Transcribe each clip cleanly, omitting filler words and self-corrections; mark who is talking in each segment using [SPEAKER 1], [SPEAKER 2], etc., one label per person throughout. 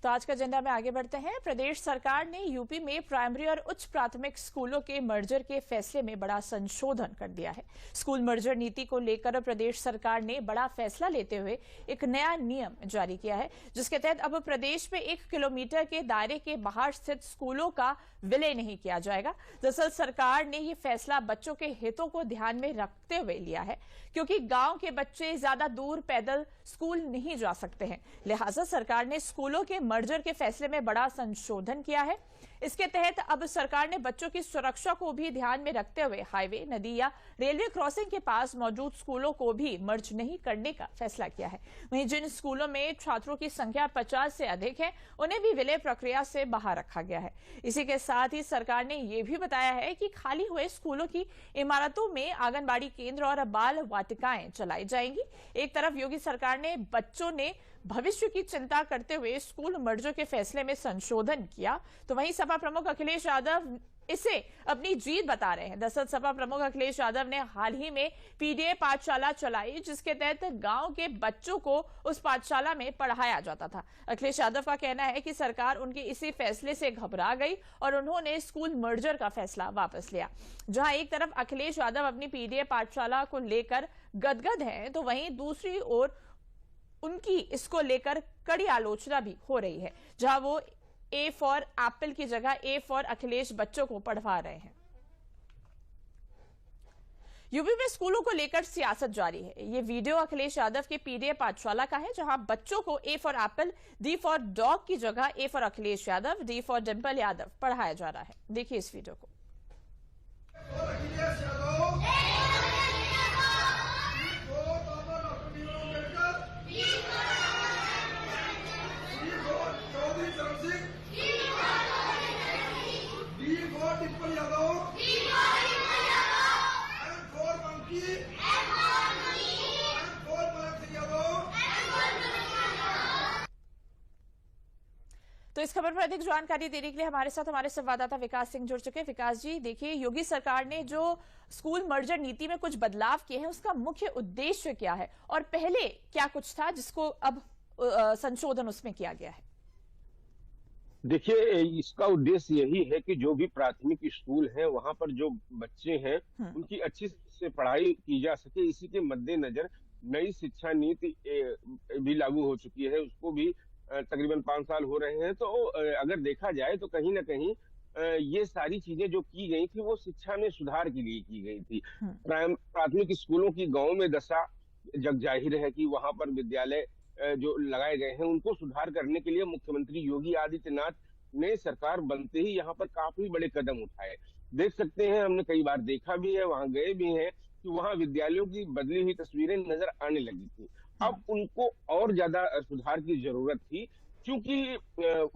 [SPEAKER 1] तो आज का एजेंडा में आगे बढ़ते हैं। प्रदेश सरकार ने यूपी में प्राइमरी और उच्च प्राथमिक स्कूलों के मर्जर के फैसले में बड़ा संशोधन कर दिया है। स्कूल मर्जर नीति को लेकर प्रदेश सरकार ने बड़ा फैसला लेते हुए एक नया नियम जारी किया है, जिसके तहत अब प्रदेश में 1 किलोमीटर के दायरे के बाहर स्थित स्कूलों का विलय नहीं किया जाएगा। दरअसल सरकार ने यह फैसला बच्चों के हितों को ध्यान में रखते हुए लिया है, क्योंकि गांव के बच्चे ज्यादा दूर पैदल स्कूल नहीं जा सकते हैं। लिहाजा सरकार ने स्कूलों के मर्जर के फैसले में बड़ा संशोधन किया है। इसके तहत अब सरकार ने बच्चों की सुरक्षा को भी ध्यान में रखते हुए हाईवे, नदी या रेलवे क्रॉसिंग के पास मौजूद स्कूलों को भी मर्ज नहीं करने का फैसला किया है। वहीं जिन स्कूलों में छात्रों की संख्या 50 से अधिक है, उन्हें भी विलय प्रक्रिया से बाहर रखा गया है। इसी के साथ ही सरकार ने यह भी बताया है कि खाली हुए स्कूलों की इमारतों में आंगनबाड़ी केंद्र और बाल वाटिकाएं चलाई जाएंगी। एक तरफ योगी सरकार ने बच्चों ने भविष्य की चिंता करते हुए स्कूल मर्जर के फैसले में संशोधन किया, तो वहीं सपा प्रमुख अखिलेश यादव इसे अपनी जीत बता रहे हैं। दरअसल सपा प्रमुख अखिलेश यादव ने हाल ही में पीडीए पाठशाला चलाई, जिसके तहत गांव के बच्चों को उस पाठशाला में पढ़ाया जाता था। अखिलेश यादव का कहना है कि सरकार उनके इसी फैसले से घबरा गई और उन्होंने स्कूल मर्जर का फैसला वापस लिया। जहां एक तरफ अखिलेश यादव अपनी पीडीए पाठशाला को लेकर गदगद हैं, तो वहीं दूसरी ओर उनकी इसको लेकर कड़ी आलोचना भी हो रही है, जहां वो ए फॉर एप्पल की जगह ए फॉर अखिलेश बच्चों को पढ़वा रहे हैं। यूपी में स्कूलों को लेकर सियासत जारी है। ये वीडियो अखिलेश यादव के पीडीए पाठशाला का है, जहां बच्चों को A for Apple, D for dog की जगह A for Akhilesh Yadav, D for Dimple Yadav पढ़ाया जा रहा है। देखिए इस वीडियो को। तो इस खबर पर अधिक जानकारी देने के लिए हमारे साथ हमारे संवाददाता विकास सिंह जुड़ चुके हैं। विकास जी, देखिए योगी सरकार ने जो स्कूल मर्जर नीति में कुछ बदलाव किए हैं, उसका मुख्य उद्देश्य क्या है और पहले क्या कुछ था जिसको अब संशोधन उसमें किया गया है?
[SPEAKER 2] देखिए, इसका उद्देश्य यही है कि जो भी प्राथमिक स्कूल हैं, वहां पर जो बच्चे हैं उनकी अच्छी से पढ़ाई की जा सके। इसी के मद्देनजर नई शिक्षा नीति भी लागू हो चुकी है। उसको भी तकरीबन 5 साल हो रहे हैं। तो अगर देखा जाए तो कहीं ना कहीं ये सारी चीजें जो की गई थी वो शिक्षा में सुधार के लिए की गई थी। प्राथमिक स्कूलों की गांव में दशा जग जाहिर है कि वहां पर विद्यालय जो लगाए गए हैं उनको सुधार करने के लिए मुख्यमंत्री योगी आदित्यनाथ ने सरकार बनते ही यहाँ पर काफी बड़े कदम उठाए। देख सकते हैं, हमने कई बार देखा भी है, वहां गए भी हैं कि वहां विद्यालयों की बदली हुई तस्वीरें नजर आने लगी थी। अब उनको और ज्यादा सुधार की जरूरत थी, क्योंकि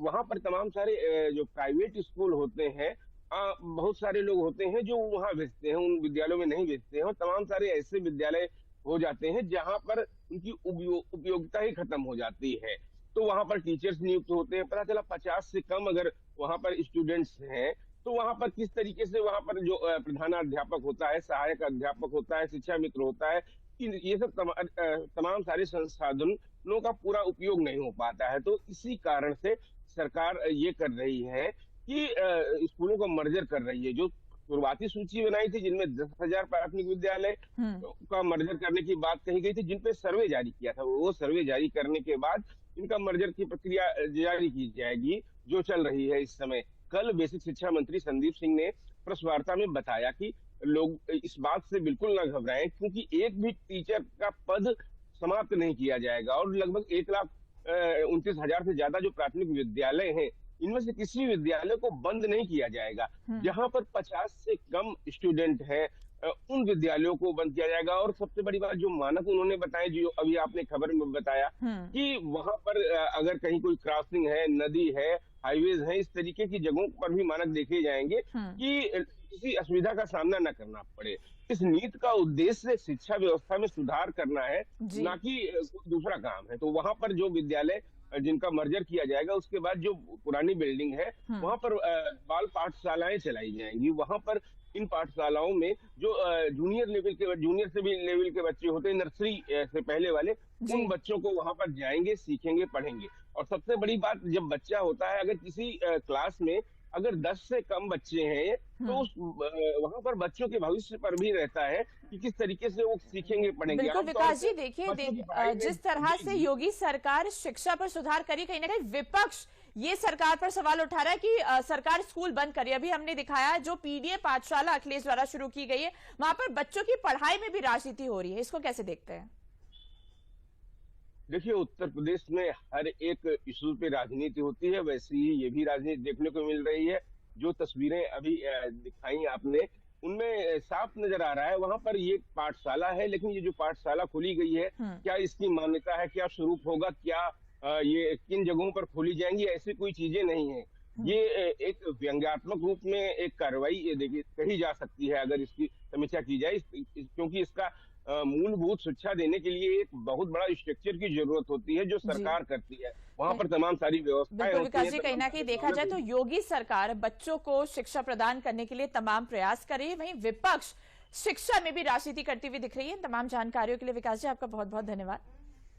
[SPEAKER 2] वहां पर तमाम सारे जो प्राइवेट स्कूल होते हैं, बहुत सारे लोग होते हैं जो वहां भेजते हैं, उन विद्यालयों में नहीं भेजते हैं। और तमाम सारे ऐसे विद्यालय हो जाते हैं जहां पर उनकी उपयोगिता ही खत्म हो जाती है। तो वहां पर टीचर्स नियुक्त होते हैं, पता चला 50 से कम अगर वहां पर स्टूडेंट्स हैं, तो वहां पर किस तरीके से वहां पर जो प्रधानाध्यापक होता है, सहायक अध्यापक होता है, शिक्षा मित्र होता है, ये सब तमाम सारे संसाधनों का पूरा उपयोग नहीं हो पाता है। तो इसी कारण से सरकार ये कर रही है कि स्कूलों को मर्जर कर रही है। जो शुरुआती सूची बनाई थी जिनमें 10,000 प्राथमिक विद्यालय का मर्जर करने की बात कही गई थी, जिन पे सर्वे जारी किया था, वो सर्वे जारी करने के बाद इनका मर्जर की प्रक्रिया जारी की जाएगी, जो चल रही है इस समय। कल बेसिक शिक्षा मंत्री संदीप सिंह ने प्रेस वार्ता में बताया कि लोग इस बात से बिल्कुल न घबराएं, क्योंकि एक भी टीचर का पद समाप्त नहीं किया जाएगा और लगभग 1,29,000 से ज्यादा जो प्राथमिक विद्यालय हैं, इनमें से किसी विद्यालय को बंद नहीं किया जाएगा। जहां पर 50 से कम स्टूडेंट हैं, उन विद्यालयों को बंद किया जाएगा। और सबसे बड़ी बात, जो मानक उन्होंने बताए, जो अभी आपने खबर में बताया कि वहां पर अगर कहीं कोई क्रॉसिंग है, नदी है, हाईवेज है, इस तरीके की जगहों पर भी मानक देखे जाएंगे कि किसी असुविधा का सामना न करना पड़े। इस नीति का उद्देश्य शिक्षा व्यवस्था में सुधार करना है, ना कि दूसरा काम है। तो वहां पर जो विद्यालय जिनका मर्जर किया जाएगा, उसके बाद जो पुरानी बिल्डिंग है वहां पर बाल पाठशालाएं चलाई जाएंगी। वहां पर इन पाठशालाओं में जो जूनियर से भी लेवल के बच्चे होते हैं, नर्सरी से पहले वाले, उन बच्चों को वहां पर जाएंगे, सीखेंगे, पढ़ेंगे। और सबसे बड़ी बात, जब बच्चा होता है, अगर किसी क्लास में अगर 10 से कम बच्चे हैं तो उस वहां पर बच्चों के भविष्य पर भी रहता है कि किस तरीके से वो सीखेंगे पढ़ेंगे।
[SPEAKER 1] बिल्कुल
[SPEAKER 2] आमतौर
[SPEAKER 1] विकास
[SPEAKER 2] से
[SPEAKER 1] जी, देखिए
[SPEAKER 2] बच्चों की पढ़ाई में
[SPEAKER 1] जिस तरह
[SPEAKER 2] जी
[SPEAKER 1] से
[SPEAKER 2] जी
[SPEAKER 1] योगी सरकार शिक्षा पर सुधार करी, कहीं ना कहीं विपक्ष ये सरकार पर सवाल उठा रहा है कि सरकार स्कूल बंद करे। अभी हमने दिखाया जो पीडीए पाठशाला अखिलेश द्वारा शुरू की गई है, वहां पर बच्चों की पढ़ाई में भी राजनीति हो रही है, इसको कैसे देखते हैं?
[SPEAKER 2] देखिए, उत्तर प्रदेश में हर एक इशू पे राजनीति होती है, वैसे ही ये भी राजनीति देखने को मिल रही है। जो तस्वीरें अभी दिखाई आपने, उनमें साफ नजर आ रहा है, वहां पर ये पाठशाला है, लेकिन ये जो पाठशाला खोली गई है, क्या इसकी मान्यता है, क्या स्वरूप होगा, क्या ये किन जगहों पर खोली जाएंगी, ऐसी कोई चीजें नहीं है। ये एक व्यंग्यात्मक रूप में एक कार्रवाई ये देखिए कही जा सकती है, अगर इसकी समीक्षा की जाए, क्योंकि इसका मूलभूत शिक्षा देने के लिए एक बहुत बड़ा स्ट्रक्चर की जरूरत होती है, जो
[SPEAKER 1] जी
[SPEAKER 2] सरकार करती है। वहां पर तमाम सारी व्यवस्थाएं
[SPEAKER 1] बिल्कुल
[SPEAKER 2] होती
[SPEAKER 1] विकास
[SPEAKER 2] हैं,
[SPEAKER 1] जी, कहीं
[SPEAKER 2] तमाम
[SPEAKER 1] ना
[SPEAKER 2] सारी
[SPEAKER 1] कहीं देखा जाए
[SPEAKER 2] सहूलतें।
[SPEAKER 1] तो योगी सरकार बच्चों को शिक्षा प्रदान करने के लिए तमाम प्रयास कर रही है, वहीं विपक्ष शिक्षा में भी राजनीति करती हुई दिख रही है। इन तमाम जानकारियों के लिए विकास जी आपका बहुत बहुत धन्यवाद।